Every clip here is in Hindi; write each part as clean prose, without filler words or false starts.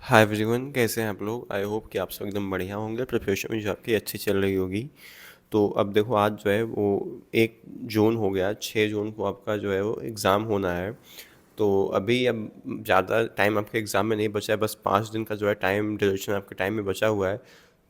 हाय एवरीवन, कैसे हैं आप लोग। आई होप कि आप सब एकदम बढ़िया होंगे। प्रिपरेशन भी जो आपकी अच्छी चल रही होगी। तो अब देखो, आज जो है वो 1 जून हो गया। 6 जून को आपका जो है वो एग्ज़ाम होना है। तो अभी अब ज़्यादा टाइम आपके एग्ज़ाम में नहीं बचा है, बस 5 दिन का जो है टाइम ड्यूरेशन आपके टाइम में बचा हुआ है।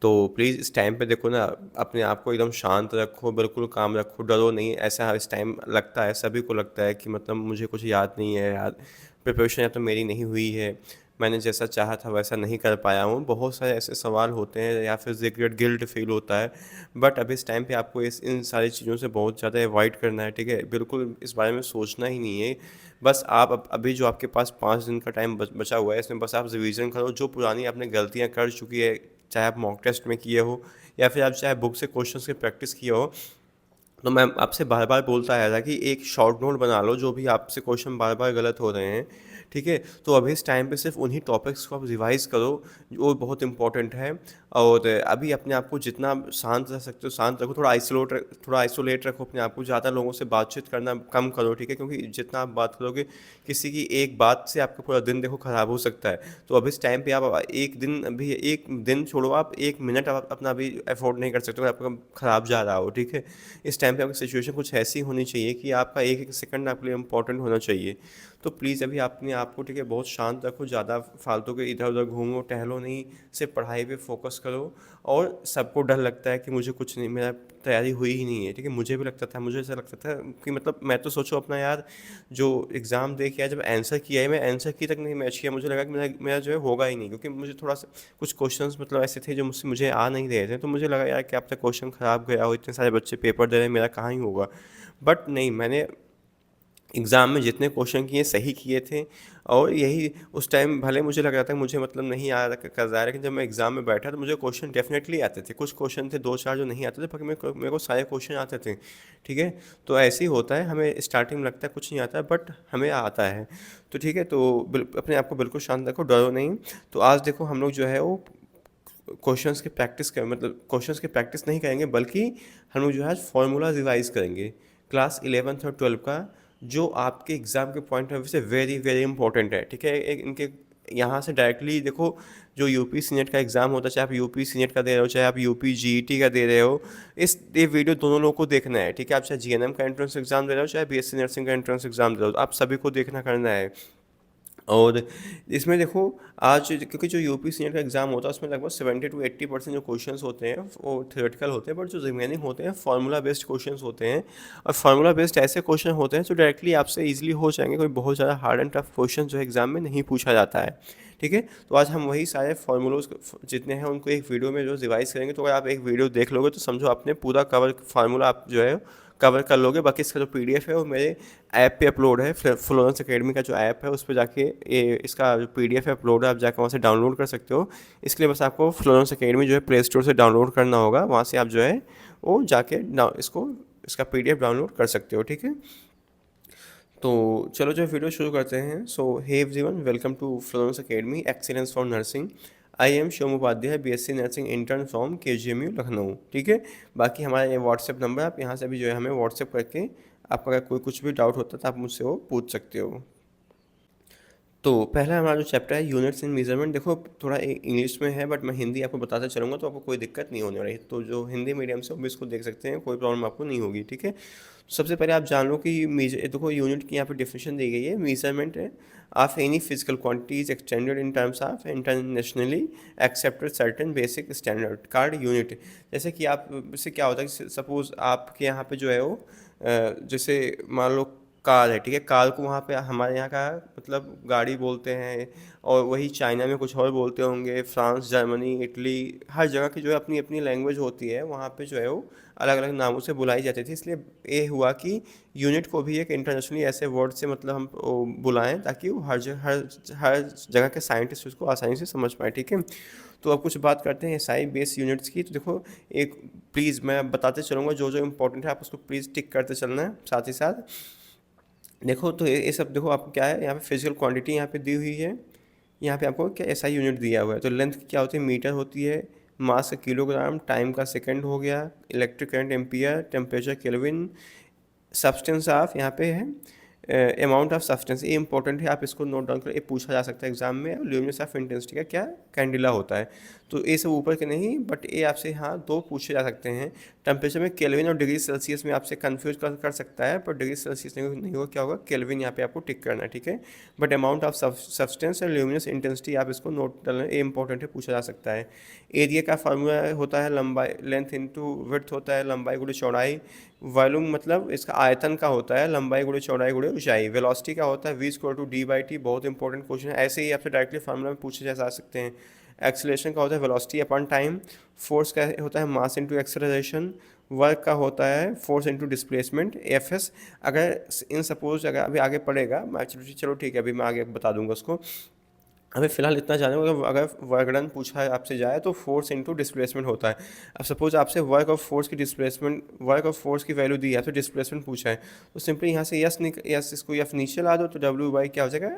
तो प्लीज़ इस टाइम पे देखो ना, अपने आप को एकदम शांत रखो, बिल्कुल काम रखो, डरो नहीं। ऐसा इस टाइम लगता है, सभी को लगता है कि मतलब मुझे कुछ याद नहीं है यार, प्रिपरेशन या तो मेरी नहीं हुई है, मैंने जैसा चाहा था वैसा नहीं कर पाया हूँ। बहुत सारे ऐसे सवाल होते हैं या फिर रिग्रेट गिल्ट फील होता है। बट अभी इस टाइम पे आपको इस इन सारी चीज़ों से बहुत ज़्यादा अवॉइड करना है, ठीक है। बिल्कुल इस बारे में सोचना ही नहीं है। बस आप अभी जो आपके पास 5 दिन का टाइम बचा हुआ है, इसमें बस आप रिवीजन करो जो पुरानी आपने गलतियाँ कर चुकी है, चाहे आप मॉक टेस्ट में किए हो या फिर आप चाहे बुक से क्वेश्चन की प्रैक्टिस किए हो। तो मैं आपसे बार बार बोलता आया था कि एक शॉर्ट नोट बना लो, जो भी आपसे क्वेश्चन बार बार गलत हो रहे हैं, ठीक है। तो अभी इस टाइम पे सिर्फ उन्हीं टॉपिक्स को आप रिवाइज करो जो बहुत इंपॉर्टेंट है। और अभी अपने आप को जितना शांत रह सकते हो शांत रखो, थोड़ा आइसोलेट रखो अपने आप को, ज़्यादा लोगों से बातचीत करना कम करो, ठीक है। क्योंकि जितना आप बात करोगे, किसी की एक बात से आपका पूरा दिन देखो ख़राब हो सकता है। तो अभी इस टाइम पे आप एक दिन, अभी एक दिन छोड़ो, आप 1 मिनट आप अपना अभी अफोर्ड नहीं कर सकते हो, आपका ख़राब जा रहा हो, ठीक है। इस टाइम पे आपकी सिचुएशन कुछ ऐसी होनी चाहिए कि आपका एक एक सेकंड आपके लिए इंपॉर्टेंट होना चाहिए। तो प्लीज़ अभी अपने आप को, ठीक है, बहुत शांत रखो, ज़्यादा फालतू के इधर उधर घूमो टहलो नहीं, सिर्फ पढ़ाई पे फोकस करो। और सबको डर लगता है कि मुझे कुछ नहीं, मेरा तैयारी हुई ही नहीं है, ठीक है। मुझे भी लगता था, मुझे ऐसा लगता था कि मतलब मैं तो सोचो अपना यार, जो एग्ज़ाम दे के आया, जब आंसर किया है, मैं आंसर की तक नहीं मैच किया, मुझे लगा कि मेरा मेरा जो है होगा ही नहीं, क्योंकि मुझे थोड़ा सा कुछ क्वेश्चंस मतलब ऐसे थे जो मुझसे मुझे आ नहीं रहे थे। तो मुझे लगा यार कि अब तक क्वेश्चन ख़राब गया हो, इतने सारे बच्चे पेपर दे रहे हैं, मेरा कहाँ ही होगा। बट नहीं, मैंने एग्ज़ाम में जितने क्वेश्चन किए सही किए थे। और यही उस टाइम भले मुझे लग रहा था मुझे मतलब नहीं आ रहा कर रहा है, लेकिन जब मैं एग्ज़ाम में बैठा तो मुझे क्वेश्चन डेफिनेटली आते थे। कुछ क्वेश्चन थे 2-4 जो नहीं आते थे, बाकी मेरे को सारे क्वेश्चन आते थे, ठीक है। तो ऐसे ही होता है, हमें स्टार्टिंग में लगता है कुछ नहीं आता है, बट हमें आता है। तो ठीक है, तो अपने आप को बिल्कुल शांत रखो, डरो नहीं। तो आज देखो हम लोग जो है वो क्वेश्चंस की प्रैक्टिस कर मतलब क्वेश्चंस की प्रैक्टिस नहीं करेंगे, बल्कि हम लोग जो है फॉर्मूला रिवाइज करेंगे क्लास 11th और 12th का, जो आपके एग्ज़ाम के पॉइंट ऑफ व्यू से वेरी वेरी इंपॉर्टेंट है, ठीक है। एक इनके यहाँ से डायरेक्टली देखो, जो यूपी सीनेट का एग्ज़ाम होता है, चाहे आप यूपी सीनेट का दे रहे हो, चाहे आप यूपी जीईटी का दे रहे हो, इस ये वीडियो दोनों लोगों को देखना है, ठीक है। आप चाहे जीएनएम का एंट्रेंस एग्ज़ाम दे रहे हो, चाहे बीएससी नर्सिंग का एंट्रेंस एग्ज़ाम दे रहे हो, आप सभी को देखना करना है। और इसमें देखो, आज क्योंकि जो यूपी सीनेट का एग्ज़ाम होता है उसमें लगभग 70 to 80% जो क्वेश्चंस होते हैं वो थ्योरेटिकल होते हैं, बट जो रिमेनिंग होते हैं फार्मूला बेस्ड क्वेश्चंस होते हैं। और फार्मूला बेस्ड ऐसे क्वेश्चन होते हैं जो डायरेक्टली आपसे इजीली हो जाएंगे, कोई बहुत ज़्यादा हार्ड एंड टफ क्वेश्चन जो एग्ज़ाम में नहीं पूछा जाता है, ठीक है। तो आज हम वही सारे फार्मूलोज जितने हैं उनको एक वीडियो में जो रिवाइज करेंगे। तो अगर आप एक वीडियो देख लोगे तो समझो आपने पूरा कवर फार्मूला आप जो है कवर कर लोगे। बाकी इसका जो पीडीएफ है वो मेरे ऐप पे अपलोड है, फ्लोरेंस एकेडमी का जो ऐप है उस पर जाके ये इसका जो पीडीएफ है अपलोड है, आप जाकर वहाँ से डाउनलोड कर सकते हो। इसके लिए बस आपको फ्लोरेंस एकेडमी जो है प्ले स्टोर से डाउनलोड करना होगा, वहाँ से आप जो है वो जाके इसका पीडीएफ डाउनलोड कर सकते हो, ठीक है। तो चलो जो वीडियो शुरू करते हैं। So hey everyone, welcome to Florence academy excellence for nursing. I am Shivam Upadhyay, BSc nursing intern from KGMU Lucknow, ठीक है। बाकी हमारा ये व्हाट्सएप नंबर, आप यहाँ से भी जो है हमें व्हाट्सएप करके आपका अगर कोई कुछ भी डाउट होता है तो आप मुझसे वो पूछ सकते हो। तो पहला हमारा जो चैप्टर है यूनिट्स इन मेजरमेंट, देखो थोड़ा इंग्लिश में है बट मैं हिंदी आपको बताता चलूँगा, तो आपको कोई दिक्कत नहीं होने वाली। तो जो हिंदी मीडियम से वो भी इसको देख सकते हैं, कोई प्रॉब्लम आपको नहीं होगी, ठीक है। तो सबसे पहले आप जान लो कि मेजर देखो यूनिट की यहाँ पे डेफिनेशन दी गई है। मेजरमेंट है of any physical quantities extended in terms of internationally accepted certain basic standard card unit. जैसे कि आप, इससे क्या होता है कि सपोज आपके यहाँ पे जो है वो जैसे मान लो कार है, ठीक है। कार को वहाँ पे हमारे यहाँ का मतलब गाड़ी बोलते हैं, और वही चाइना में कुछ और बोलते होंगे, फ्रांस, जर्मनी, इटली, हर जगह की जो है अपनी अपनी लैंग्वेज होती है, वहाँ पे जो है वो अलग अलग नामों से बुलाई जाती थी। इसलिए ये हुआ कि यूनिट को भी एक इंटरनेशनली ऐसे वर्ड से मतलब हम वो बुलाएं, ताकि वो हर जगह के साइंटिस्ट उसको आसानी से समझ पाए, ठीक है। तो अब कुछ बात करते हैं एसआई बेस यूनिट्स की। तो देखो, एक प्लीज़ मैं बताते चलूँगा जो जो इंपॉर्टेंट है, आप उसको प्लीज़ टिक करते चलना है साथ ही साथ। देखो, तो ये सब देखो आपको क्या है, यहाँ पे फिजिकल क्वांटिटी यहाँ पे दी हुई है, यहाँ पे आपको क्या एसआई यूनिट दिया हुआ है। तो लेंथ क्या होती है, मीटर होती है, मास का किलोग्राम, टाइम का सेकंड हो गया, electric current ampere, temperature kelvin, substance of यहाँ पे है अमाउंट ऑफ सब्सटेंस, ये इंपॉर्टेंट है, आप इसको नोट डाउन करें, ये पूछा जा सकता है एग्जाम में। ल्यूमिनस ऑफ इंटेंसिटी का क्या कैंडिला होता है, तो ये सब ऊपर के नहीं, बट ये आपसे हाँ दो पूछे जा सकते हैं। टेम्परेचर में केल्विन और डिग्री सेल्सियस में आपसे कंफ्यूज कर सकता है, पर डिग्री सेल्सियस नहीं होगा, क्या होगा, केल्विन यहाँ पे आपको टिक करना है, ठीक है। बट अमाउंट ऑफ सब्सटेंस और ल्यूमिनस इंटेंसिटी आप इसको नोट डालना, ये इंपॉर्टेंट है, पूछा जा सकता है। एरिया का फार्मूला होता है लंबाई, लेंथ इंटू विड्थ होता है, लंबाई गुणे चौड़ाई। वॉल्यूम मतलब इसका आयतन का होता है, लंबाई गुणे चौड़ाई गुणे ऊंचाई। वेलोसिटी का होता है v equal to D by T, बहुत इंपॉर्टेंट क्वेश्चन है, ऐसे ही आपसे डायरेक्टली फार्मूला में पूछे जा सकते हैं। एक्सेलरेशन का होता है वेलोसिटी अपॉन टाइम। फोर्स का होता है मास इनटू एक्सेलरेशन। वर्क का होता है force into displacement, F S. अगर इन सपोज अगर अभी आगे पढ़ेगा, मैं चलो ठीक है, अभी मैं आगे बता दूंगा उसको। हमें फिलहाल इतना जाने होगा, अगर वर्क डन पूछा है आपसे जाए तो फोर्स इनटू डिस्प्लेसमेंट होता है। अब सपोज आपसे वर्क ऑफ फोर्स की डिस्प्लेसमेंट, वर्क ऑफ फोर्स की वैल्यू दी है, आपसे डिस्प्लेसमेंट पूछा है, तो सिंपली यहाँ से यस इसको एफ नीचे ला दो, तो डब्ल्यू बाई क्या हो जाएगा,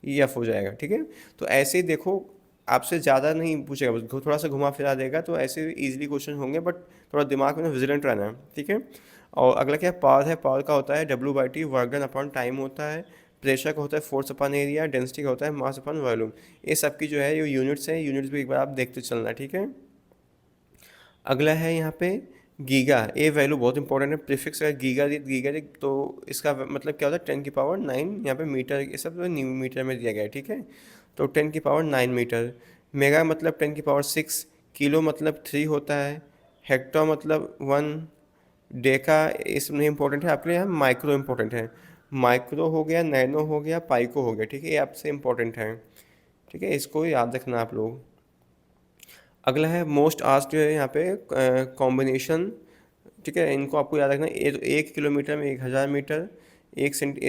एफ हो जाएगा, ठीक है। तो ऐसे ही देखो, आपसे ज़्यादा नहीं पूछेगा, बस थोड़ा सा घुमा फिरा देगा, तो ऐसे इजीली क्वेश्चन होंगे, बट थोड़ा दिमाग में विजिलेंट रहना है, ठीक है। और अगला क्या पावर है, पावर का होता है W by T, work done upon time होता है। प्रेशर का होता है फोर्स अपन एरिया, डेंसिटी का होता है मास अपन वॉल्यूम। ये सब की जो है ये यूनिट्स हैं, यूनिट्स भी एक बार आप देखते चलना, ठीक है। अगला है यहाँ पे गीगा, ये वैल्यू बहुत इंपॉर्टेंट है, प्रीफिक्स अगर गीगा तो इसका मतलब क्या होता है, 10⁹, यहाँ पे मीटर, ये सब न्यू मीटर में दिया गया है, ठीक है। तो 10⁹ मीटर। मेगा मतलब 10⁶, किलो मतलब 3 होता है, हेक्टो मतलब 1, डेका इसमें इंपॉर्टेंट है आपके लिए, यहाँ माइक्रो इंपॉर्टेंट है। माइक्रो हो गया, नैनो हो गया, पाइको हो गया, ठीक है, ये आपसे इंपॉर्टेंट है, ठीक है, इसको याद रखना आप लोग। अगला है मोस्ट आस्क्ड जो है यहाँ पे कॉम्बिनेशन, ठीक है, इनको आपको याद रखना है। 1 किलोमीटर में 1000 मीटर,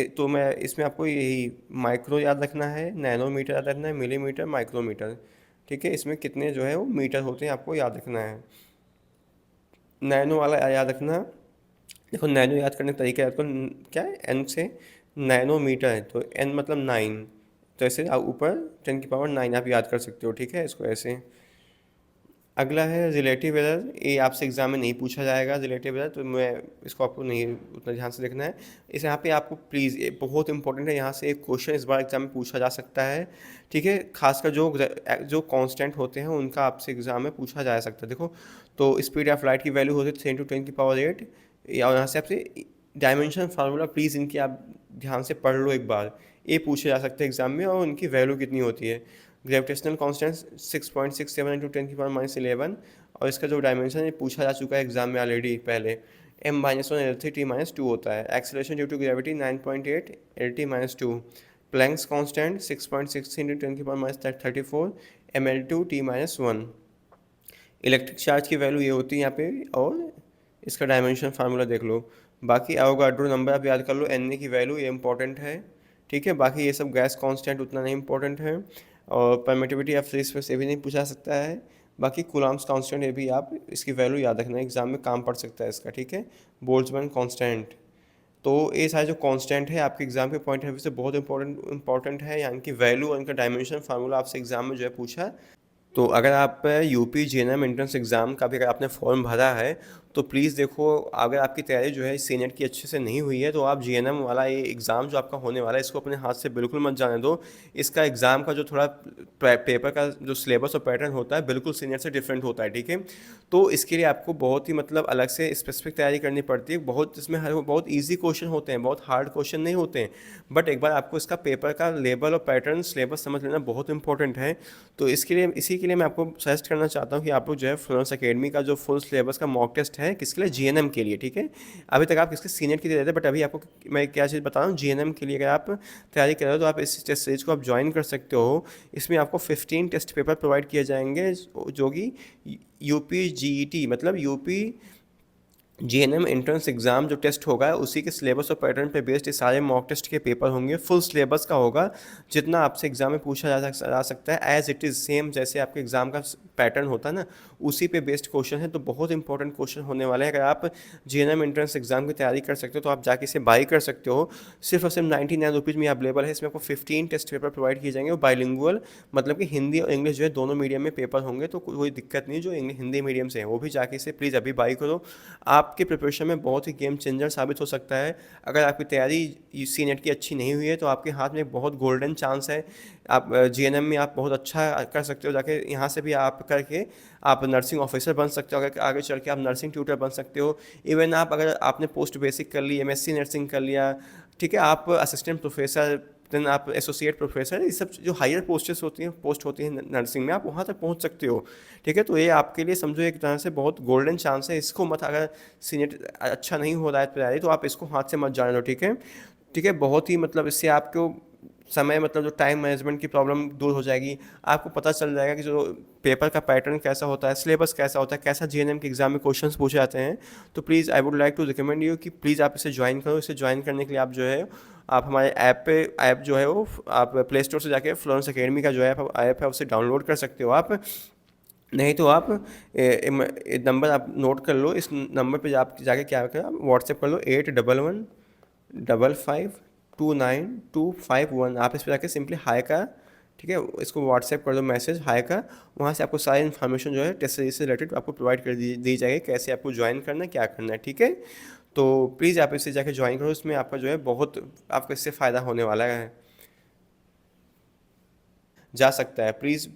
तो मैं इसमें आपको यही माइक्रो याद रखना है, नैनोमीटर याद रखना है, मिलीमीटर, माइक्रोमीटर, ठीक है, इसमें कितने जो है वो मीटर होते हैं आपको याद रखना है। नैनो वाला याद रखना, देखो नैनो याद करने का तरीका याद करो, क्या है, एन से नैनोमीटर है, तो एन मतलब 9, तो ऐसे आप ऊपर 10⁹ आप याद कर सकते हो, ठीक है, इसको ऐसे। अगला है रिलेटिव एरर, ये आपसे एग्जाम में नहीं पूछा जाएगा रिलेटिव एरर, तो मैं इसको आपको नहीं उतना ध्यान से देखना है। इस यहाँ पे आपको प्लीज़, ये बहुत इंपॉर्टेंट है, यहाँ से एक क्वेश्चन इस बार एग्जाम में पूछा जा सकता है, ठीक है। खासकर जो कांस्टेंट होते हैं उनका आपसे एग्जाम में पूछा जा सकता है। देखो, तो स्पीड ऑफ लाइट की वैल्यू होती है 10⁸, और यहाँ से आपसे डायमेंशन फार्मूला प्लीज़ इनकी आप ध्यान से पढ़ लो एक बार, ये पूछे जा सकते हैं एग्जाम में, और उनकी वैल्यू कितनी होती है। ग्रेविटेशनल कांस्टेंट 6.67 इंटू 10⁻11, और इसका जो डायमेंशन है पूछा जा चुका है एग्जाम में ऑलरेडी पहले, m-1 L3 T-2 होता है। Acceleration due to gravity 9.8 L-T-2। Planck's constant 6.6 into 10⁻34 mL2T-1। Electric charge की वैल्यू ये होती है यहाँ पे, और इसका डायमेंशन फार्मूला देख लो। बाकी एवोगाड्रो नंबर आप याद कर लो, एन की वैल्यू ये इंपॉर्टेंट है, ठीक है। बाकी ये सब गैस कांस्टेंट उतना नहीं इंपॉर्टेंट है, और परमिटिविटी ऑफ फ्री स्पेस ये भी नहीं पूछा सकता है। बाकी कूलम्ब्स कांस्टेंट ये भी आप इसकी वैल्यू याद रखना, एग्जाम में काम पड़ सकता है इसका, ठीक है। बोल्ट्जमैन कांस्टेंट, तो ये सारे जो कांस्टेंट है आपके एग्जाम के पॉइंट ऑफ व्यू से बहुत इंपॉर्टेंट है, यानी कि वैल्यू और इनका डायमेंशन फार्मूला आपसे एग्जाम में जो है पूछा। तो अगर आप यूपी जेएनएम एंट्रेंस एग्ज़ाम का भी अगर आपने फॉर्म भरा है, तो प्लीज़ देखो, अगर आपकी तैयारी जो है सीनेट की अच्छे से नहीं हुई है, तो आप जेएनएम वाला ये एग्ज़ाम जो आपका होने वाला है, इसको अपने हाथ से बिल्कुल मत जाने दो। इसका एग्ज़ाम का जो थोड़ा पेपर का जो सिलेबस और पैटर्न होता है बिल्कुल सीनियर से डिफरेंट होता है, ठीक है। तो इसके लिए आपको बहुत ही मतलब अलग से स्पेसिफिक तैयारी करनी पड़ती है, बहुत इसमें बहुत ईजी क्वेश्चन होते हैं, बहुत हार्ड क्वेश्चन नहीं होते हैं, बट एक बार आपको इसका पेपर का लेवल और पैटर्न सिलेबस समझ लेना बहुत इंपॉर्टेंट है। तो इसी के लिए मैं आपको सजेस्ट करना चाहता हूँ कि आप लोग जो है फ्लुएंस एकेडमी का जो फुल सिलेबस का मॉक टेस्ट है, किसके लिए, जीएनएम के लिए, ठीक है। अभी तक आप किसके सीनियर के लिए देते, बट अभी आपको मैं क्या चीज़ बता रहा हूँ, जीएनएम के लिए अगर आप तैयारी कर रहे हो तो आप इस टेस्ट सीरीज को आप ज्वाइन कर सकते हो। इसमें आपको 15 टेस्ट पेपर प्रोवाइड किए जाएंगे, जो कि यूपी जीईटी मतलब यूपी जीएनएम एंट्रेंस एग्जाम जो टेस्ट होगा उसी के सिलेबस और पैटर्न पे बेस्ड ये सारे मॉक टेस्ट के पेपर होंगे, फुल सिलेबस का होगा, जितना आपसे एग्जाम में पूछा जा सकता है एज इट इज़ सेम जैसे आपके एग्जाम का पैटर्न होता है ना, उसी पे बेस्ड क्वेश्चन है। तो बहुत इंपॉर्टेंट क्वेश्चन होने वाले हैं। अगर आप जीएनएम एंट्रेंस एग्जाम की तैयारी कर सकते हो तो आप जाके इसे बाई कर सकते हो, सिर्फ और सिर्फ 99 रुपीज़ में अवेलेबल है। इसमें आपको 15 टेस्ट पेपर प्रोवाइड किए जाएंगे, वो बाइलिंगुअल मतलब कि हिंदी और इंग्लिश जो है दोनों मीडियम में पेपर होंगे, तो कोई दिक्कत नहीं। जो हिंदी मीडियम से है वो भी जाके इसे प्लीज़ अभी बाई करो। आप आपकी प्रिपरेशन में बहुत ही गेम चेंजर साबित हो सकता है। अगर आपकी तैयारी सी नेट की अच्छी नहीं हुई है तो आपके हाथ में बहुत गोल्डन चांस है। आप जीएनएम में आप बहुत अच्छा कर सकते हो, जाके यहाँ से भी आप करके आप नर्सिंग ऑफिसर बन सकते हो, अगर आगे चल के आप नर्सिंग ट्यूटर बन सकते हो। इवन आप अगर आपने पोस्ट बेसिक कर ली, एमएससी नर्सिंग कर लिया, ठीक है, आप असिस्टेंट प्रोफेसर, देन आप एसोसिएट प्रोफेसर, ये सब जो हायर पोस्ट होती हैं नर्सिंग में, आप वहाँ तक पहुँच सकते हो। ठीक है, तो ये आपके लिए समझो एक तरह से बहुत गोल्डन चांस है। इसको मत, अगर सीनेट अच्छा नहीं हो रहा है तैयारी, तो आप इसको हाथ से मत जाने दो। ठीक है, ठीक है, बहुत ही मतलब इससे आपको समय, मतलब जो टाइम मैनेजमेंट की प्रॉब्लम दूर हो जाएगी। आपको पता चल जाएगा कि जो पेपर का पैटर्न कैसा होता है, सिलेबस कैसा होता है, कैसा जीएनएम के एग्जाम में क्वेश्चंस पूछे जाते हैं। तो please I would like to recommend you कि प्लीज़ आप इसे ज्वाइन करो। इसे ज्वाइन करने के लिए आप जो है, आप हमारे ऐप जो है वो आप प्ले स्टोर से जाके फ्लोरेंस एकेडमी का जो ऐप है उसे डाउनलोड कर सकते हो आप। नहीं तो आप नंबर आप नोट कर लो, इस नंबर पे आप जाके क्या करें, आप व्हाट्सएप कर लो 8115552921। आप इस पर जाके सिंपली हाई का, ठीक है, इसको व्हाट्सएप कर दो मैसेज हाई का। वहाँ से आपको सारी इन्फॉर्मेशन जो है टेस्ट सीरीज से रिलेटेड आपको प्रोवाइड कर दी जाएगी, कैसे आपको ज्वाइन करना है, क्या करना है। ठीक है, तो प्लीज़ आप इससे जाके ज्वाइन करो, इसमें आपका जो है बहुत आपको इससे फ़ायदा होने वाला है, जा सकता है। प्लीज़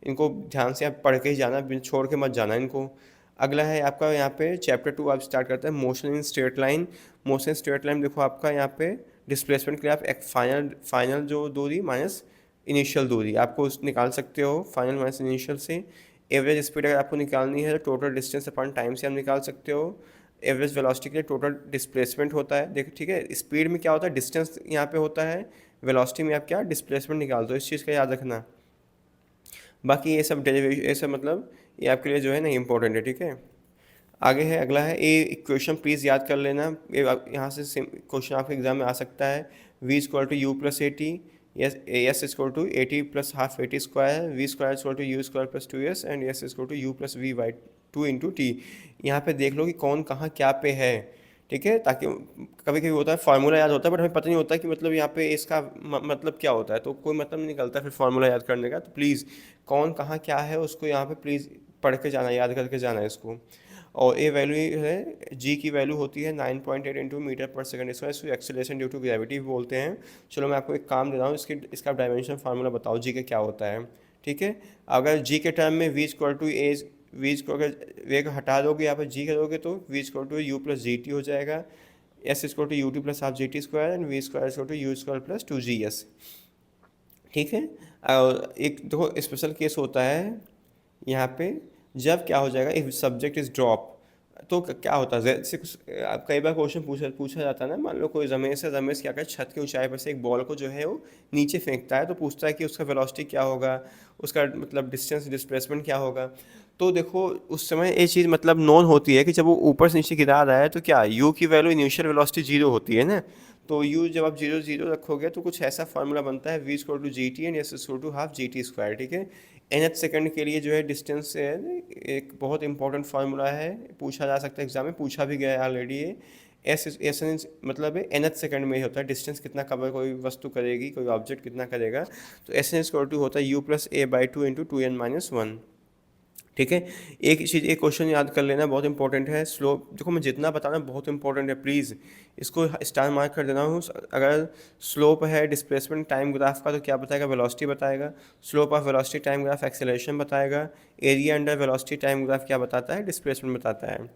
इनको ध्यान से आप पढ़ के ही जाना, छोड़ के मत जाना इनको। अगला है आपका यहाँ पे चैप्टर 2 आप स्टार्ट करते हैं, motion in straight line. Motion in straight line देखो आपका यहाँ पे डिस्प्लेसमेंट के लिए आप एक फाइनल जो दूरी माइनस इनिशियल दूरी आपको निकाल सकते हो, फाइनल माइनस इनिशियल से। एवरेज स्पीड अगर आपको निकालनी है तो टोटल डिस्टेंस अपॉन टाइम से आप निकाल सकते हो। एवरेज वेलोसिटी के लिए टोटल डिस्प्लेसमेंट होता है, देखो ठीक है, स्पीड में क्या होता है, डिस्टेंस यहाँ पे होता है, वेलोसिटी में आप क्या डिस्प्लेसमेंट निकाल दो, इस चीज़ का याद रखना। बाकी ये सब डेरिवेशन, ये सब मतलब ये आपके लिए जो है ना इम्पोर्टेंट है। ठीक है, आगे है, अगला है ए इक्वेशन, प्लीज़ याद कर लेना। ये यहाँ से क्वेश्चन आपके एग्जाम में आ सकता है। V equal to U plus A T, S equal to A T plus half A T square, V square equal to U square plus 2s and S equal to U plus V by 2 × T. यहाँ पे देख लो कि कौन कहाँ क्या पे है। ठीक है, ताकि कभी कभी होता है फार्मूला याद होता है बट हमें पता नहीं होता कि मतलब यहाँ पे इसका मतलब क्या होता है, तो कोई मतलब नहीं निकलता फिर फार्मूला याद करने का। तो प्लीज़ कौन कहाँ क्या है उसको यहाँ पे प्लीज़ पढ़ के जाना, याद करके जाना है इसको। और ए वैल्यू है, जी की वैल्यू होती है 9.8 इंटू मीटर पर सेकंड स्क्वायर, इसको एक्सेलरेशन ड्यू टू ग्रेविटी बोलते हैं। चलो मैं आपको एक काम दे रहा हूँ, इसका डायमेंशन फार्मूला बताओ जी का क्या होता है। ठीक है, अगर जी के टर्म में V equal to A, V को अगर वे को हटा दोगे यहाँ पर जी करोगे तो V equal to U plus G T हो जाएगा, S equal to U T plus half G T square and V square equal to U square plus 2 GS। ठीक है, और एक देखो स्पेशल केस होता है यहाँ पे, जब क्या हो जाएगा, इफ सब्जेक्ट इज ड्रॉप, तो क्या होता है, जैसे आप कई बार क्वेश्चन पूछा जाता है ना, मान लो कोई रमेश है, रमेश क्या करे, छत की ऊंचाई पर से एक बॉल को जो है वो नीचे फेंकता है, तो पूछता है कि उसका वेलोसिटी क्या होगा, उसका मतलब डिस्टेंस डिस्प्लेसमेंट क्या होगा। तो देखो उस समय ये चीज़ मतलब नोन होती है कि जब वो ऊपर से नीचे गिरा रहा है तो क्या यू की वैल्यू इनिशियल वेलोसिटी 0 होती है ना। तो यू जब आप 0 रखोगे तो कुछ ऐसा फार्मूला बनता है, V equal to G T and S equal to half G T square. ठीक है, nth सेकंड के लिए जो है डिस्टेंस है, एक बहुत इंपॉर्टेंट फार्मूला है, पूछा जा सकता है एग्जाम में, पूछा भी गया है ऑलरेडी। ये एस मतलब nth सेकंड में ही होता है, डिस्टेंस कितना कवर कोई वस्तु करेगी, कोई ऑब्जेक्ट कितना करेगा। तो एस एन इक्वल टू होता है you plus A by 2 into 2n-1। ठीक है, एक चीज़, एक क्वेश्चन याद कर लेना, बहुत इंपॉर्टेंट है। स्लोप देखो मैं जितना बताना बहुत इंपॉर्टेंट है, प्लीज़ इसको स्टार मार्क कर देना हूँ। अगर स्लोप है डिस्प्लेसमेंट टाइम ग्राफ का तो क्या बताएगा, वेलोसिटी बताएगा। Slope of velocity time graph acceleration बताएगा। Area under velocity time graph क्या बताता है, डिस्प्लेसमेंट बताता है।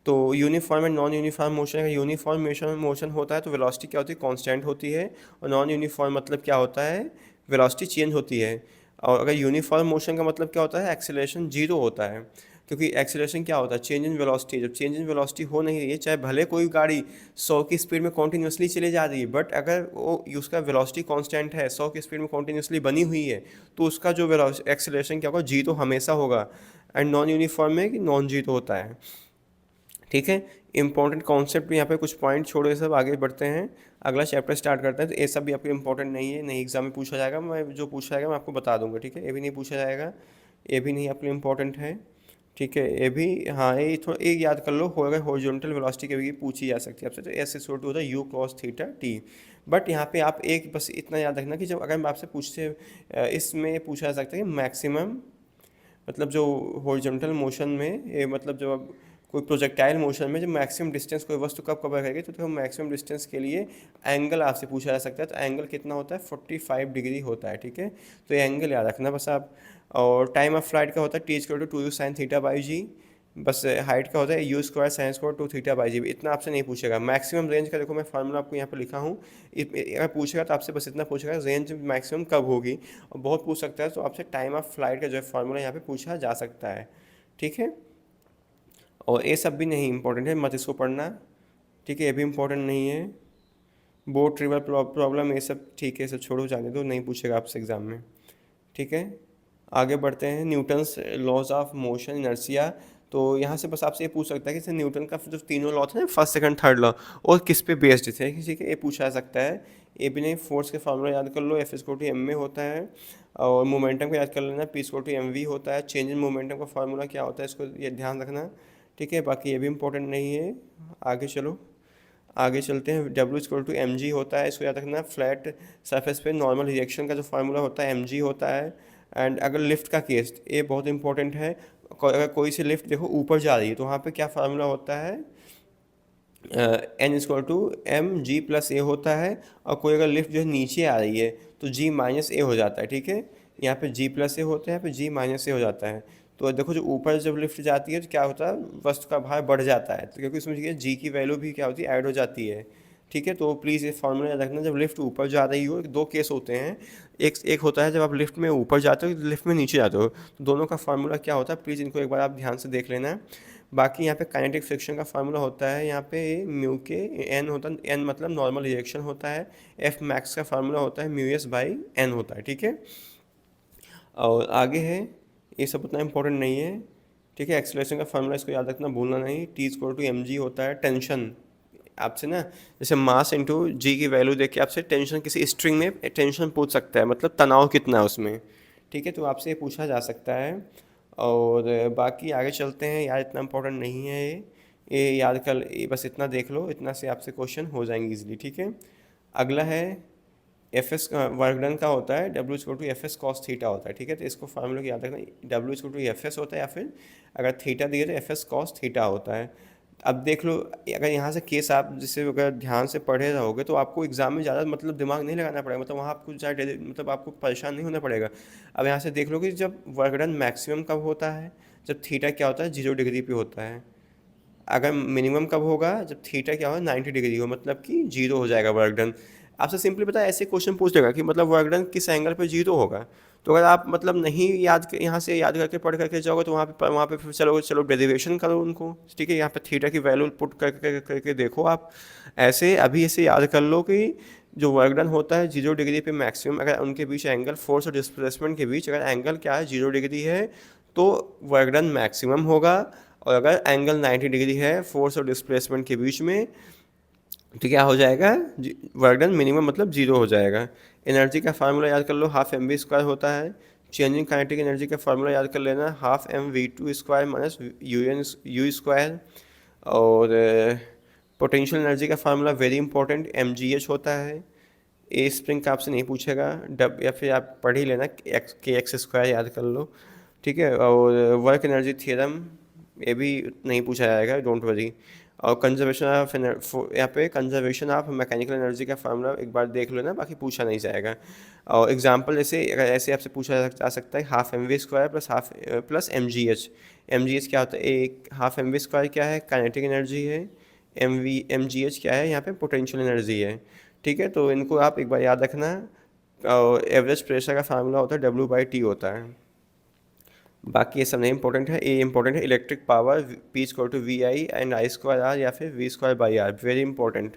तो uniform and non uniform motion, अगर यूनिफॉर्म मोशन होता है तो वेलोसिटी क्या होती है, कांस्टेंट होती है। और नॉन यूनिफॉर्म मतलब क्या होता है, वेलोसिटी चेंज होती है। और अगर यूनिफॉर्म मोशन का मतलब क्या होता है, एक्सेलरेशन 0 होता है। क्योंकि एक्सेलरेशन क्या होता है, चेंज इन वेलोसिटी। जब चेंज इन वेलोसिटी हो नहीं रही है, चाहे भले कोई गाड़ी 100 की स्पीड में कॉन्टीन्यूसली चली जा रही है, बट अगर वो उसका वेलोसिटी कांस्टेंट है, 100 की स्पीड में कॉन्टीन्यूसली बनी हुई है, तो उसका जो एक्सेलरेशन क्या होगा, 0 हमेशा होगा। एंड नॉन यूनिफॉर्म में कि नॉन 0 होता है। ठीक है, इंपॉर्टेंट कॉन्सेप्ट भी यहाँ पे कुछ पॉइंट छोड़े, सब आगे बढ़ते हैं, अगला चैप्टर स्टार्ट करते हैं। तो ये सब भी आपको इंपॉर्टेंट नहीं है, नहीं एग्जाम में पूछा जाएगा, मैं जो पूछा जाएगा मैं आपको बता दूंगा। ठीक है, ये भी नहीं पूछा जाएगा, ये भी नहीं आपके लिए इंपॉर्टेंट है। ठीक है, ये भी, हाँ ये थोड़ा एक याद कर लो, हो अगर हॉरिजॉन्टल वेलोसिटी कभी पूछी जा सकती है आपसे, तो एस इक्वल टू होता है you cos theta T. But यहाँ पे आप एक बस इतना याद रखना कि जब अगर आपसे पूछते, इसमें पूछा जा सकता है कि मैक्सिमम, मतलब जो हॉरिजॉन्टल मोशन में ये मतलब जब कोई प्रोजेक्टाइल मोशन में जो मैक्सिमम डिस्टेंस कोई वस्तु कब कवर करेगी, तो देखो मैक्सिमम डिस्टेंस के लिए एंगल आपसे पूछा जा सकता है। तो एंगल कितना होता है, 45 डिग्री होता है, ठीक है। तो ये एंगल याद रखना बस आप। और टाइम ऑफ फ्लाइट का होता है t=2u sin थीटा बाई जी। बस हाइट का होता है u² sin square 2 theta by g. इतना आपसे नहीं पूछेगा। मैक्सिमम रेंज का देखो मैं फार्मूला आपको यहाँ पे लिखा हूँ, अगर पूछेगा तो आपसे बस इतना पूछेगा रेंज मैक्सिमम कब होगी। और बहुत पूछ सकता है तो आपसे टाइम ऑफ फ्लाइट का जो है फार्मूला यहाँ पे पूछा जा सकता है, ठीक है। और ये सब भी नहीं इंपॉर्टेंट है, मत इसको पढ़ना, ठीक है, ये भी इंपॉर्टेंट नहीं है। बोट ट्रिवर प्रॉब्लम ये सब ठीक है, सब छोड़ो, जाने दो, नहीं पूछेगा आपसे एग्जाम में, ठीक है। आगे बढ़ते हैं, Newton's laws of motion inertia. तो यहाँ से बस आपसे ये पूछ सकता है कि न्यूटन का जो तीनों लॉ थे ना, फर्स्ट सेकंड थर्ड लॉ, और किस पे बेस्ड थे, किसी के ये पूछा जा सकता है। ये भी नहीं, फोर्स के फार्मूला याद कर लो, F=m में होता है। और मोमेंटम को याद कर लेना, P=mv होता है। चेंज इन मोमेंटम का फार्मूला क्या होता है, इसको ये ध्यान रखना, ठीक है। बाकी ये भी इंपॉर्टेंट नहीं है। आगे चलो, आगे चलते हैं। W=mg होता है, इसको याद रखना। फ्लैट सरफेस पे नॉर्मल रिएक्शन का जो फार्मूला होता है mg होता है। एंड अगर लिफ्ट का केस, ये बहुत इंपॉर्टेंट है। अगर कोई सी लिफ्ट देखो ऊपर जा रही है तो वहाँ पे क्या फार्मूला होता है, n=mg+a होता है। और कोई अगर लिफ्ट जो है नीचे आ रही है तो g-a हो जाता है, ठीक है। यहाँ पे g+a होता है, यहाँ पे g-a हो जाता है। तो देखो जो ऊपर जब लिफ्ट जाती है तो क्या होता है, वस्तु का भार बढ़ जाता है, तो क्योंकि इसमें जी की वैल्यू भी क्या होती है, ऐड हो जाती है, ठीक है। तो प्लीज़ ये फार्मूला याद रखना, जब लिफ्ट ऊपर जा रही हो, दो केस होते हैं। एक होता है जब आप लिफ्ट में ऊपर जाते हो, लिफ्ट में नीचे जाते हो, तो दोनों का फार्मूला क्या होता है, प्लीज़ इनको एक बार आप ध्यान से देख लेना। बाकी यहाँ पे काइनेटिक फ्रिक्शन का फार्मूला होता है, यहाँ पे म्यू के एन होता है, एन मतलब नॉर्मल रिएक्शन होता है। एफ मैक्स का फार्मूला होता है μs/n होता है, ठीक है। और आगे है, ये सब उतना इंपॉर्टेंट नहीं है, ठीक है। एक्सेलरेशन का फार्मूला इसको याद रखना, भूलना नहीं। T=mg होता है। टेंशन आपसे ना, जैसे मास इंटू जी की वैल्यू देख के आपसे टेंशन, किसी स्ट्रिंग में टेंशन पूछ सकता है, मतलब तनाव कितना है उसमें, ठीक है। तो आपसे ये पूछा जा सकता है। और बाकी आगे चलते हैं यार, इतना इंपॉर्टेंट नहीं है ये याद कर, ये बस इतना देख लो, इतना से आपसे क्वेश्चन हो जाएंगे इजीली, ठीक है। अगला है एफ एस वर्क डन का होता है, W=Fs cos थीटा होता है, ठीक है। तो इसको फार्मूला याद रखना, W=Fs होता है, या फिर अगर थीटा दिए तो Fs cos थीटा होता है। अब देख लो, अगर यहाँ से केस आप जिससे अगर ध्यान से पढ़े रहोगे तो आपको एग्जाम में ज़्यादा मतलब दिमाग नहीं लगाना पड़ेगा, मतलब वहाँ आपको ज़्यादा मतलब आपको परेशान नहीं होना पड़ेगा। अब यहाँ से देख लो कि जब वर्क डन मैक्सिमम कब होता है, जब थीटा क्या होता है, 0 डिग्री पे होता है। अगर मिनिमम कब होगा, जब थीटा क्या हो, 90 डिग्री हो, मतलब कि 0 हो जाएगा वर्क डन। आपसे सिंपली पता है, ऐसे क्वेश्चन पूछ लेगा कि मतलब वर्क डन किस एंगल पे 0 होगा। तो अगर आप मतलब नहीं याद, यहाँ से याद करके पढ़ करके जाओगे तो वहाँ पे फिर चलो डेरिवेशन करो उनको, ठीक है। यहाँ पे थीटा की वैल्यू पुट करके देखो आप, ऐसे अभी ऐसे याद कर लो कि जो वर्क डन होता है 0 डिग्री पे मैक्सिमम, अगर उनके बीच एंगल, फोर्स और डिस्प्लेसमेंट के बीच अगर एंगल क्या है, 0 डिग्री है, तो वर्क डन मैक्सिमम होगा। और अगर एंगल 90 डिग्री है फोर्स और डिस्प्लेसमेंट के बीच में, तो क्या हो जाएगा, वर्क डन मिनिमम मतलब 0 हो जाएगा। एनर्जी का फार्मूला याद कर लो, ½ mv² होता है। चेंजिंग काइनेटिक एनर्जी का फार्मूला याद कर लेना, ½ mv² - u²। और पोटेंशियल एनर्जी का फार्मूला वेरी इंपॉर्टेंट, mgh होता है। ए स्प्रिंग का आपसे नहीं पूछेगा, डब या फिर आप पढ़ ही लेना, kx² याद कर लो, ठीक है। और वर्क एनर्जी थियरम, ये भी नहीं पूछा जाएगा, डोंट वरी। और कंजर्वेशन ऑफ, यहाँ पे कंजर्वेशन ऑफ मैकेनिकल एनर्जी का फार्मूला एक बार देख लेना, बाकी पूछा नहीं जाएगा। और एग्जांपल जैसे अगर ऐसे आपसे पूछा जा सकता है, ½ mv² प्लस mgh क्या होता है, एक ½ mv² क्या है, काइनेटिक एनर्जी है। mgh क्या है, यहाँ पे पोटेंशियल एनर्जी है, ठीक है। तो इनको आप एक बार याद रखना। और एवरेज प्रेशर का फार्मूला होता है W/T होता है। बाकी ये सब नहीं इंपॉर्टेंट है, ये इंपॉर्टेंट है electric power, P=VI and I²R या फिर V²/R, वेरी इंपॉर्टेंट।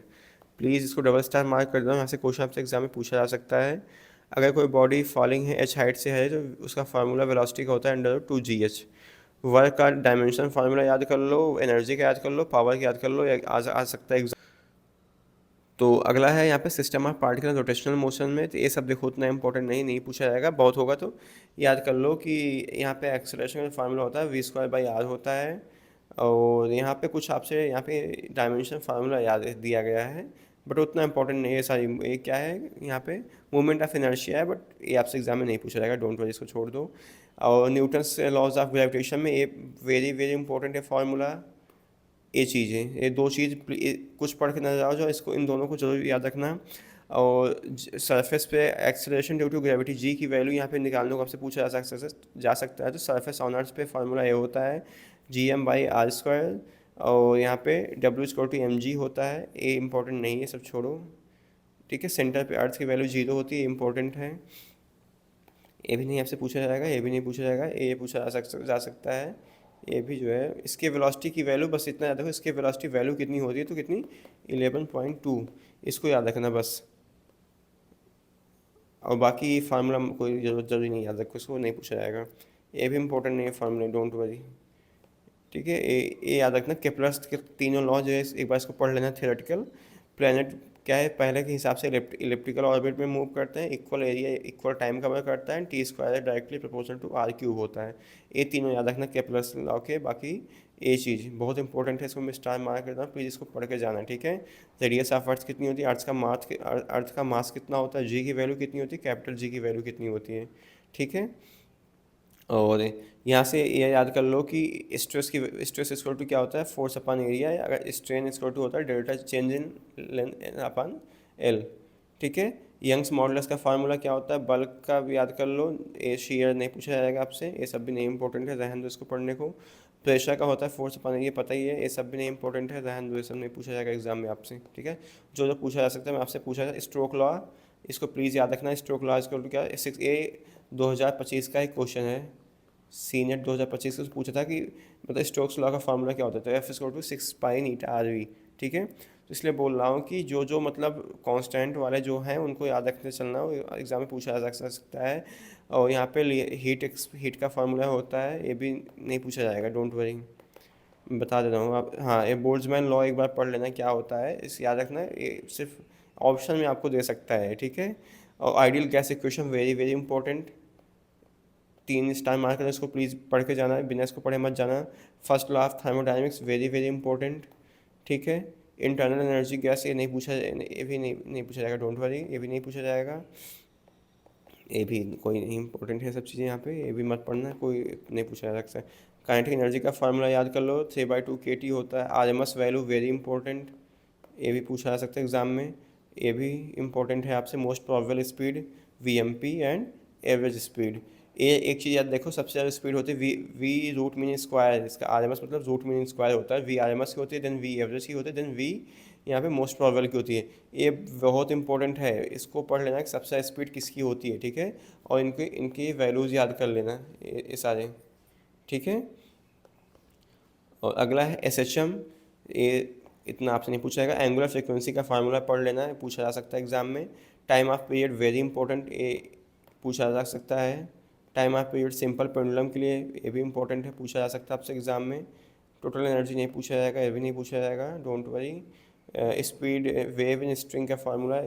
प्लीज़ इसको डबल स्टार मार्क कर दो, यहाँ से क्वेश्चन आपसे एग्जाम में पूछा जा सकता है। अगर कोई बॉडी फॉलिंग है, h हाइट से है, तो उसका फार्मूला वेलोसिटी का होता है √2gh। वर्क का डायमेंशन फार्मूला याद कर लो, एनर्जी का याद कर लो, पावर का याद कर लो, आ सकता है एग्जाम। तो अगला है यहाँ पे system of particle rotational motion में, तो ये सब देखो उतना इंपॉर्टेंट नहीं पूछा जाएगा, बहुत होगा तो याद कर लो कि यहाँ पे एक्सेलरेशन का फार्मूला होता है V²/R होता है। और यहाँ पे कुछ आपसे यहाँ पे डायमेंशन फार्मूला याद दिया गया है, बट उतना इंपॉर्टेंट नहीं है। सारी ये क्या है, यहाँ पे मूवमेंट ऑफ इनर्शिया है, बट ये आपसे एग्जाम में नहीं पूछा जाएगा, डोंट वरी, इसको छोड़ दो। और न्यूटन्स लॉज ऑफ ग्रेविटेशन में ये वेरी वेरी इंपॉर्टेंट है फार्मूला, ये चीज़ें, ये दो चीज़ कुछ पढ़ के नजर आओ जो इसको, इन दोनों को जरूर याद रखना। और सरफेस पे acceleration due to gravity G की वैल्यू यहाँ पे निकालने को आपसे पूछा जा सकता है। तो सरफेस ऑन अर्थ पे फार्मूला ये होता है Gm/r²। और यहाँ पे W=mg होता है। ये इंपॉर्टेंट नहीं है, सब छोड़ो, ठीक है। सेंटर पे अर्थ की वैल्यू 0 होती है, इंपॉर्टेंट है। ये भी नहीं आपसे पूछा जाएगा, ये भी नहीं पूछा जाएगा, ये पूछा जा सकता है। ये भी जो है इसके वेलोसिटी की वैल्यू, बस इतना याद रखो, इसके वेलोसिटी वैल्यू कितनी होती है, तो कितनी 11.2, इसको याद रखना बस। और बाकी फार्मूला कोई जरूरी नहीं याद रखो, इसको नहीं पूछा जाएगा। ये भी इंपॉर्टेंट नहीं है फार्मूला, डोंट वरी, ठीक है। ये याद रखना, केप्लर्स के तीनों लॉ जो है एक बार इसको पढ़ लेना। थियोरेटिकल प्लैनेट क्या है, पहले के हिसाब से इलेप्टिकल ऑर्बिट में मूव करते हैं, equal area equal time cover करता है, T² directly proportional to R³ होता है। ये तीनों याद रखना केप्लर्स लॉ के। बाकी ये चीज़ बहुत इंपॉर्टेंट है, इसको मैं स्टार मार्क करता हूँ, प्लीज़ इसको पढ़ के जाना, ठीक है। रेडियस ऑफ अर्थ कितनी होती है, अर्थ का मास कितना होता है, जी की वैल्यू कितनी होती है, कैपिटल जी की वैल्यू कितनी होती है, ठीक है। और यहाँ से ये याद कर लो कि स्ट्रेस इक्वल टू क्या होता है, फोर्स अपन एरिया, या अगर स्ट्रेन इक्वल टू होता है delta change in length upon L, ठीक है। यंग्स मॉडुलस का फार्मूला क्या होता है, बल्क का भी याद कर लो। ये शेयर नहीं पूछा जाएगा आपसे, ये सब भी नहीं इंपॉर्टेंट है, रहन दो इसको पढ़ने को। प्रेशर का होता है फोर्स अपन एरिया, पता ही है, ये सब भी नहीं इंपॉर्टेंट है, रहन दो, ये सब नहीं पूछा जाएगा एग्जाम में आपसे, ठीक है। जो जो पूछा जा सकता है मैं आपसे पूछा जाए। स्ट्रोक लॉ, इसको प्लीज़ याद रखना। स्ट्रोक लॉ इक्वल टू क्या, 2025 का एक क्वेश्चन है, सीनेट 2025 से पूछा था कि मतलब स्टोक्स लॉ का फार्मूला क्या होता है, तो F=6π/η/RV, ठीक है। तो इसलिए बोल रहा हूँ कि जो जो मतलब कांस्टेंट वाले जो हैं उनको याद रखते चलना, एग्जाम में पूछा जा सकता है। और यहाँ पे हीट का फार्मूला होता है, ये भी नहीं पूछा जाएगा, डोंट वरी, बता दे रहा हूँ आप। हाँ, ये बोल्ट्जमैन लॉ एक बार पढ़ लेना क्या होता है, इस याद रखना, ये सिर्फ ऑप्शन में आपको दे सकता है, ठीक है। और ideal gas equation, very very important, 3 star mark करना, इसको प्लीज़ पढ़ के जाना है, बिना इसको पढ़े मत जाना। First law of thermodynamics, very very important, ठीक है। इंटरनल एनर्जी गैस, ये नहीं पूछा, ये भी नहीं पूछा जाएगा, डोंट वरी, ये भी नहीं पूछा जाएगा। ये भी कोई नहीं इंपॉर्टेंट है सब चीज़ें यहाँ पे, ये भी मत पढ़ना, कोई नहीं पूछा जा सकता। काइनेटिक एनर्जी का फार्मूला याद कर लो, 3/2 kT होता है। RMS वैल्यू, वेरी इंपॉर्टेंट, ये भी पूछा जा सकता है एग्जाम में, ये भी इंपॉर्टेंट है आपसे। Most probable speed, VMP and average speed. ये एक चीज़ याद देखो, सबसे ज़्यादा स्पीड होती है V√min², इसका RMS मतलब √min² होता है। V RMS की होती है, देन V एवरेज की होती है, देन V यहाँ पे मोस्ट प्रोबेबल की होती है। ये बहुत इंपॉर्टेंट है, इसको पढ़ लेना कि सबसे ज़्यादा स्पीड किसकी होती है, ठीक है। और इनकी वैल्यूज़ याद कर लेना, ये सारे, ठीक है। और अगला है SHM, ये इतना आपसे नहीं पूछा जाएगा। एंगुलर फ्रिक्वेंसी का फार्मूला पढ़ लेना है, पूछा जा सकता है एग्जाम में। Time of period, very important, ये पूछा जा सकता है। Time of period simple pendulum के लिए, ये भी इंपॉर्टेंट है, पूछा जा सकता है आपसे एग्जाम में। टोटल एनर्जी नहीं पूछा जाएगा, ये भी नहीं पूछा जाएगा, don't worry. Speed wave in string का फार्मूला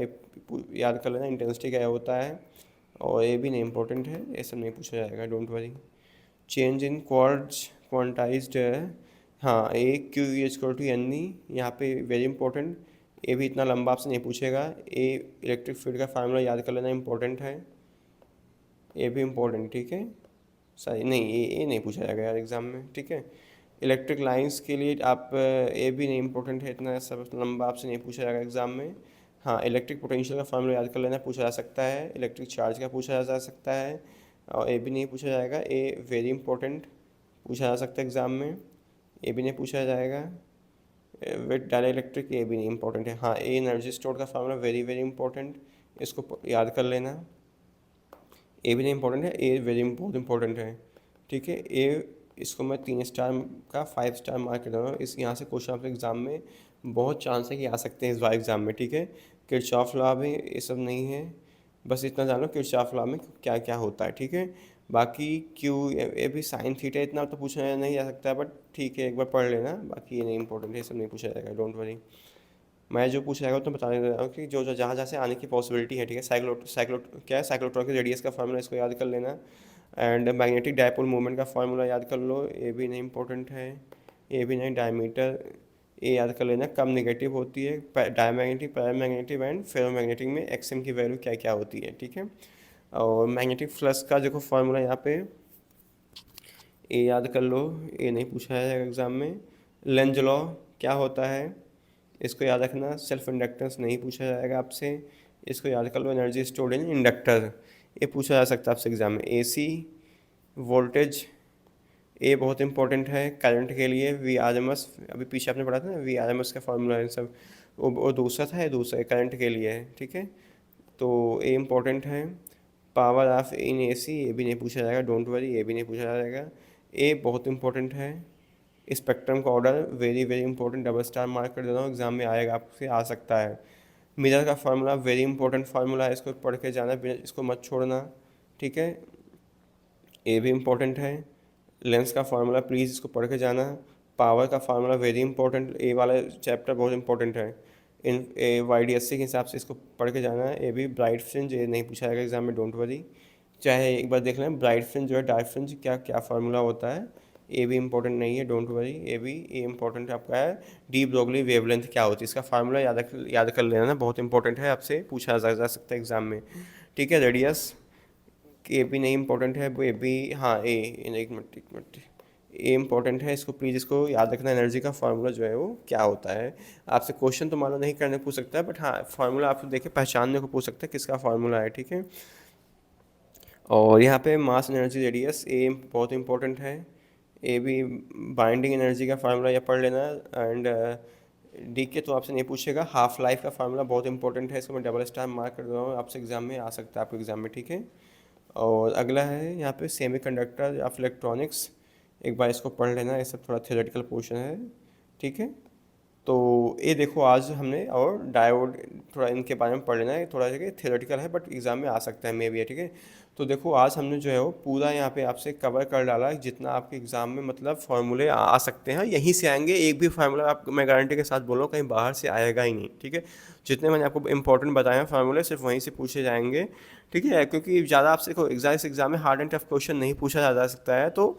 याद कर लेना, इंटेंसिटी क्या होता है, और ये भी नहीं इंपॉर्टेंट है, ये सब नहीं पूछा जाएगा, don't worry. Change in quantised, हाँ, a Q equal to n e, यहाँ पे वेरी इंपॉर्टेंट, ये भी इतना लंबा आपसे नहीं पूछेगा। ए इलेक्ट्रिक फील्ड का फार्मूला याद कर लेना, इंपॉर्टेंट है, ये भी इंपॉर्टेंट, ठीक है। सही नहीं, ये नहीं पूछा जाएगा यार एग्जाम में, ठीक है। इलेक्ट्रिक लाइंस के लिए आप, ये भी नहीं इंपॉर्टेंट है, इतना सब लंबा आपसे नहीं पूछा जाएगा एग्जाम में। हाँ, इलेक्ट्रिक पोटेंशियल का फार्मूला याद कर लेना, पूछा जा सकता है। इलेक्ट्रिक चार्ज का पूछा जा सकता है, और ये भी नहीं पूछा जाएगा, ये वेरी इंपॉर्टेंट, पूछा जा सकता है एग्जाम में, ये भी नहीं पूछा जाएगा। विद डायरेक्ट इलेक्ट्रिक, ये भी नहीं इंपॉर्टेंट है। हाँ, ए एनर्जी स्टोर का फार्मूला, वेरी वेरी इंपॉर्टेंट, इसको याद कर लेना, ये भी नहीं इंपॉर्टेंट है, ये वेरी बहुत इंपॉर्टेंट है, ठीक है। ये इसको मैं 3 स्टार का 5 स्टार मार्क कर दूँगा। इस यहाँ से क्वेश्चन आपके एग्जाम में बहुत चांस है कि आ सकते हैं इस बार एग्जाम में, ठीक है। किरचॉफ लॉ भी, ये सब नहीं है, बस इतना जानो किरचॉफ लॉ में क्या क्या होता है, ठीक है। बाकी क्यू, ये भी साइन थीटा, इतना तो पूछा नहीं जा सकता है, बट ठीक है, एक बार पढ़ लेना, बाकी ये नहीं इंपॉर्टेंट है, ये सब नहीं पूछा जाएगा, डोंट वरी। मैं जो पूछ जाएगा तो बताने दे रहा हूँ कि जो जो जहाँ जहाँ से आने की पॉसिबिलिटी है, ठीक है। क्या है, साइक्लोट्रॉन की रेडियस का फार्मूला, इसको याद कर लेना। एंड मैग्नेटिक डायपोल मूवमेंट का फार्मूला याद कर लो, ये भी नहीं इंपॉर्टेंट है, ये भी नहीं। डायमीटर, ये याद कर लेना, कम नेगेटिव होती है। डायमैग्नेटिक, पैरामैग्नेटिक एंड फेरोमैग्नेटिक में XM की वैल्यू क्या क्या होती है, ठीक है। और मैग्नेटिक फ्लक्स का देखो फार्मूला यहाँ पे, ये याद कर लो, ये नहीं पूछा जाएगा एग्जाम में। लेंज लॉ क्या होता है, इसको याद रखना। सेल्फ इंडक्टेंस नहीं पूछा जाएगा आपसे, इसको याद कर लो। एनर्जी स्टोर्ड इन इंडक्टर, ये पूछा जा सकता है आपसे एग्जाम में। एसी वोल्टेज, ए बहुत इंपॉर्टेंट है करंट के लिए। वी आर एम एस, अभी पीछे आपने पढ़ा था ना, वी आर एम एस का फॉर्मूला इन सब, वो दूसरा था, ये दूसरा करंट के लिए है, ठीक है। तो ए इम्पॉर्टेंट है। पावर ऑफ इन ए सी, ये भी नहीं पूछा जाएगा, डोंट वरी, ये भी नहीं पूछा जाएगा। ए बहुत इंपॉर्टेंट है। स्पेक्ट्रम का order very very important, double star mark कर देता हूँ, एग्जाम में आएगा, आपसे आ सकता है। मिरर का फार्मूला वेरी इंपॉर्टेंट फार्मूला है, इसको पढ़ के जाना, इसको मत छोड़ना, ठीक है। ए भी इम्पोर्टेंट है। लेंस का फार्मूला प्लीज़ इसको पढ़ के जाना। पावर का फार्मूला वेरी इंपॉर्टेंट, ए वाला चैप्टर बहुत इंपॉर्टेंट है। इन ए YDSC के हिसाब से इसको पढ़ के जाना है। ए भी ब्राइट फ्रिंज, ये नहीं पूछा जाएगा एग्जाम में, डोंट वरी। चाहे एक बार देख लें ब्राइट फ्रिंज जो है, डार्क फ्रिंज क्या क्या फार्मूला होता है। ए भी इंपॉर्टेंट नहीं है, डोंट वरी। ए इंपॉर्टेंट आपका है। डी ब्रोगली वेवलेंथ क्या होती है, इसका फार्मूला याद कर लेना, बहुत इंपॉर्टेंट है, आपसे पूछा जा सकता है एग्जाम में, ठीक है। रेडियस, ए भी नहीं इंपॉर्टेंट है, वो ए भी, हाँ ए, एक मिनट, ए इंपॉर्टेंट है, इसको प्लीज़ इसको याद रखना। एनर्जी का फार्मूला जो है वो क्या होता है, आपसे क्वेश्चन तो मानो नहीं करने पूछ सकता है, बट हाँ फार्मूला आप देखे पहचानने को पूछ सकते हैं किसका फार्मूला है, ठीक है। और यहाँ पे मास एनर्जी रेडियस, ए बहुत इंपॉर्टेंट है। ए भी बाइंडिंग एनर्जी का फार्मूला या पढ़ लेना। एंड डी के तो आपसे नहीं पूछेगा। हाफ लाइफ का फार्मूला बहुत इंपॉर्टेंट है, इसको मैं डबल स्टार मार्क कर रहा हूँ, आपसे एग्जाम में आ सकता है, आपके एग्जाम में, ठीक है। और अगला है यहाँ पे सेमीकंडक्टर या इलेक्ट्रॉनिक्स, एक बार इसको पढ़ लेना, ये सब थोड़ा थियोरेटिकल पोर्शन है, ठीक है। तो ये देखो आज हमने, और डायोड थोड़ा इनके बारे में पढ़ लेना है, थोड़ा जगह थियोरेटिकल है बट एग्जाम में आ सकता है, मे भी है, ठीक है। तो देखो आज हमने जो है वो पूरा यहाँ पे आपसे कवर कर डाला है, जितना आपके एग्जाम में मतलब फार्मूले आ सकते हैं, यहीं से आएंगे। एक भी फार्मूला आप, मैं गारंटी के साथ बोल रहा हूँ, कहीं बाहर से आएगा ही नहीं, ठीक है। जितने मैंने आपको इंपॉर्टेंट बताए हैं फार्मूले, सिर्फ वहीं से पूछे जाएंगे, ठीक है। क्योंकि ज़्यादा आपसे को एग्जाम में हार्ड एंड टफ क्वेश्चन नहीं पूछा जा सकता है, तो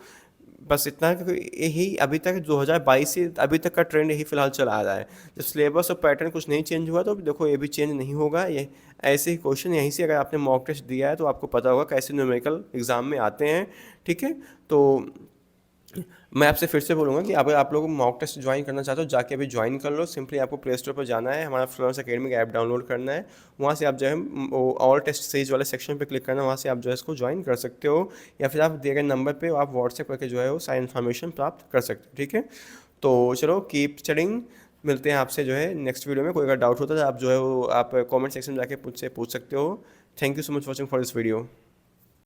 बस इतना है। क्योंकि यही अभी तक 2022 से अभी तक का ट्रेंड यही फिलहाल चला आ रहा है। जब सिलेबस और पैटर्न कुछ नहीं चेंज हुआ, तो देखो ये भी चेंज नहीं होगा। ये ऐसे ही क्वेश्चन यहीं से, अगर आपने मॉक टेस्ट दिया है तो आपको पता होगा कैसे न्यूमेरिकल एग्जाम में आते हैं, ठीक है। तो मैं आपसे फिर से बोलूँगा कि अगर आप लोग मॉक टेस्ट ज्वाइन करना चाहते हो, जाके अभी ज्वाइन कर लो। सिंपली आपको प्ले स्टोर पर जाना है, हमारा फ्लोरेंस एकेडमी का ऐप डाउनलोड करना है, वहाँ से आप जो है ऑल टेस्ट सीरीज वाले सेक्शन पे क्लिक करना, वहाँ से आप जो है इसको ज्वाइन कर सकते हो, या फिर आप दिए गए नंबर पे आप व्हाट्सएप करके जो है वो सारी इन्फॉर्मेशन प्राप्त कर सकते हो, ठीक है। तो चलो कीप स्टडिंग, मिलते हैं आपसे जो है नेक्स्ट वीडियो में। कोई अगर डाउट होता है तो आप जो है वो आप कॉमेंट सेक्शन में जाके मुझसे पूछ सकते हो। Thank you so much watching for this video.